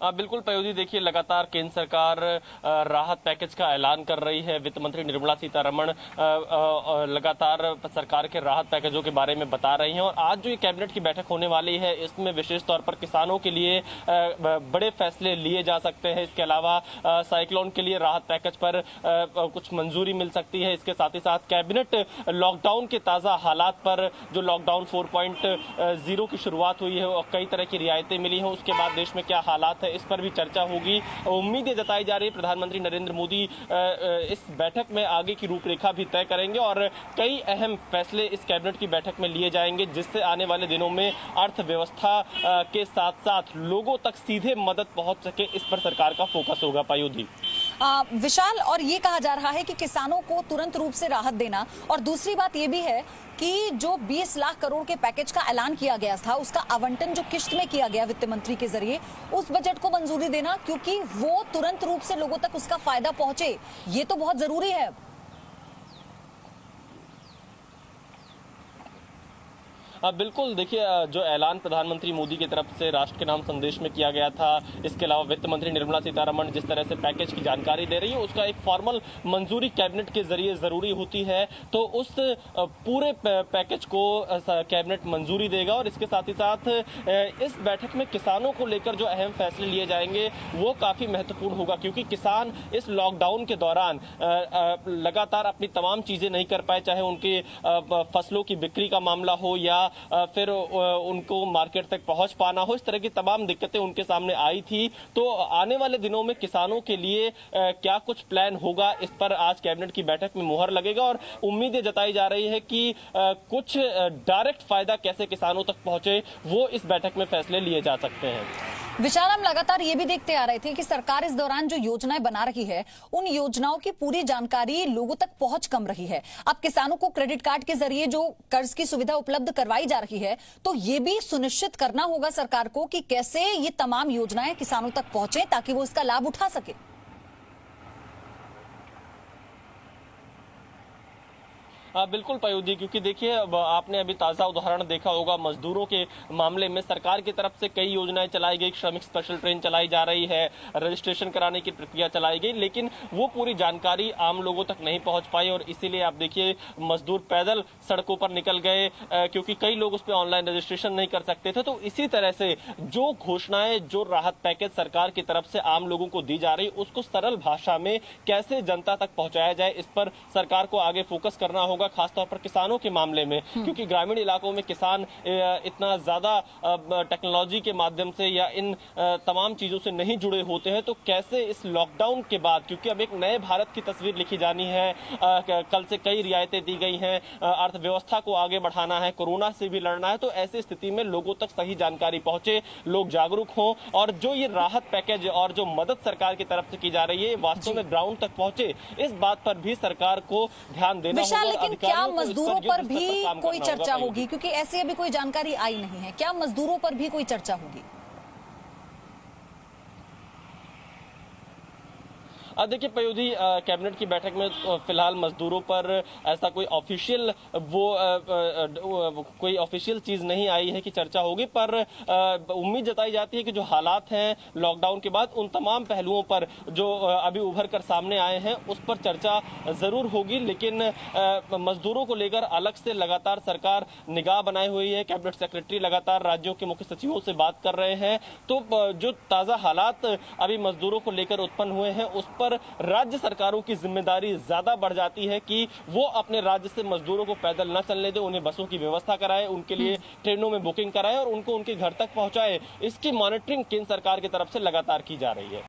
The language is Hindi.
बिल्कुल पयोधी, देखिए लगातार केंद्र सरकार राहत पैकेज का ऐलान कर रही है। वित्त मंत्री निर्मला सीतारमण लगातार सरकार के राहत पैकेजों के बारे में बता रही हैं और आज जो ये कैबिनेट की बैठक होने वाली है इसमें विशेष तौर पर किसानों के लिए बड़े फैसले लिए जा सकते हैं। इसके अलावा साइक्लोन के लिए राहत पैकेज पर कुछ मंजूरी मिल सकती है। इसके साथ ही साथ कैबिनेट लॉकडाउन के ताज़ा हालात पर, जो लॉकडाउन 4.0 की शुरुआत हुई है और कई तरह की रियायतें मिली हैं, उसके बाद देश में क्या हालात है इस पर भी चर्चा होगी। उम्मीदें जताई जा रही है प्रधानमंत्री नरेंद्र मोदी इस बैठक में आगे की रूपरेखा भी तय करेंगे और कई अहम फैसले इस कैबिनेट की बैठक में लिए जाएंगे, जिससे आने वाले दिनों में अर्थव्यवस्था के साथ साथ लोगों तक सीधे मदद पहुंच सके, इस पर सरकार का फोकस होगा। पायुधी विशाल, और ये कहा जा रहा है कि किसानों को तुरंत रूप से राहत देना, और दूसरी बात ये भी है कि जो 20 लाख करोड़ के पैकेज का ऐलान किया गया था उसका आवंटन जो किश्त में किया गया वित्त मंत्री के जरिए, उस बजट को मंजूरी देना, क्योंकि वो तुरंत रूप से लोगों तक उसका फायदा पहुंचे, ये तो बहुत जरूरी है। बिल्कुल, देखिए जो ऐलान प्रधानमंत्री मोदी की तरफ से राष्ट्र के नाम संदेश में किया गया था, इसके अलावा वित्त मंत्री निर्मला सीतारमण जिस तरह से पैकेज की जानकारी दे रही है, उसका एक फॉर्मल मंजूरी कैबिनेट के जरिए जरूरी होती है। तो उस पूरे पैकेज को कैबिनेट मंजूरी देगा और इसके साथ ही साथ इस बैठक में किसानों को लेकर जो अहम फैसले लिए जाएंगे वो काफी महत्वपूर्ण होगा, क्योंकि किसान इस लॉकडाउन के दौरान लगातार अपनी तमाम चीजें नहीं कर पाए, चाहे उनके फसलों की बिक्री का मामला हो या फिर उनको मार्केट तक पहुंच पाना हो, इस तरह की तमाम दिक्कतें उनके सामने आई थी। तो आने वाले दिनों में किसानों के लिए क्या कुछ प्लान होगा, इस पर आज कैबिनेट की बैठक में मुहर लगेगा और उम्मीदें जताई जा रही है कि कुछ डायरेक्ट फायदा कैसे किसानों तक पहुंचे, वो इस बैठक में फैसले लिए जा सकते हैं। विशाल, हम लगातार ये भी देखते आ रहे थे कि सरकार इस दौरान जो योजनाएं बना रही है उन योजनाओं की पूरी जानकारी लोगों तक पहुंच कम रही है। अब किसानों को क्रेडिट कार्ड के जरिए जो कर्ज की सुविधा उपलब्ध करवाई जा रही है, तो ये भी सुनिश्चित करना होगा सरकार को कि कैसे ये तमाम योजनाएं किसानों तक पहुंचे ताकि वो इसका लाभ उठा सके। बिल्कुल पयोधी, क्योंकि देखिए आपने अभी ताज़ा उदाहरण देखा होगा मजदूरों के मामले में सरकार की तरफ से कई योजनाएं चलाई गई, श्रमिक स्पेशल ट्रेन चलाई जा रही है, रजिस्ट्रेशन कराने की प्रक्रिया चलाई गई, लेकिन वो पूरी जानकारी आम लोगों तक नहीं पहुंच पाई और इसीलिए आप देखिए मजदूर पैदल सड़कों पर निकल गए, क्योंकि कई लोग उस पर ऑनलाइन रजिस्ट्रेशन नहीं कर सकते थे। तो इसी तरह से जो घोषणाएं, जो राहत पैकेज सरकार की तरफ से आम लोगों को दी जा रही, उसको सरल भाषा में कैसे जनता तक पहुंचाया जाए, इस पर सरकार को आगे फोकस करना होगा, खासतौर पर किसानों के मामले में, क्योंकि ग्रामीण इलाकों में किसान इतना ज्यादा टेक्नोलॉजी के माध्यम से या इन तमाम चीजों से नहीं जुड़े होते हैं। तो कैसे इस लॉकडाउन के बाद, क्योंकि अब एक नए भारत की तस्वीर लिखी जानी है, कल से कई रियायतें दी गई हैं, अर्थव्यवस्था को आगे बढ़ाना है, कोरोना से भी लड़ना है, तो ऐसी स्थिति में लोगों तक सही जानकारी पहुंचे, लोग जागरूक हों और जो ये राहत पैकेज और जो मदद सरकार की तरफ से की जा रही है वास्तव में ग्राउंड तक पहुंचे, इस बात पर भी सरकार को ध्यान देना होगा। क्या मजदूरों पर भी कोई चर्चा होगी, क्योंकि ऐसी अभी कोई जानकारी आई नहीं है, क्या मजदूरों पर भी कोई चर्चा होगी? देखिए पयोधी, कैबिनेट की बैठक में फिलहाल मजदूरों पर ऐसा कोई ऑफिशियल कोई ऑफिशियल चीज नहीं आई है कि चर्चा होगी, पर उम्मीद जताई जाती है कि जो हालात हैं लॉकडाउन के बाद, उन तमाम पहलुओं पर जो अभी उभर कर सामने आए हैं उस पर चर्चा जरूर होगी। लेकिन मजदूरों को लेकर अलग से लगातार सरकार निगाह बनाई हुई है, कैबिनेट सेक्रेटरी लगातार राज्यों के मुख्य सचिवों से बात कर रहे हैं। तो जो ताजा हालात अभी मजदूरों को लेकर उत्पन्न हुए हैं उस पर राज्य सरकारों की जिम्मेदारी ज्यादा बढ़ जाती है कि वो अपने राज्य से मजदूरों को पैदल न चलने दें, उन्हें बसों की व्यवस्था कराए, उनके लिए ट्रेनों में बुकिंग कराए और उनको उनके घर तक पहुंचाए। इसकी मॉनिटरिंग केंद्र सरकार की तरफ से लगातार की जा रही है।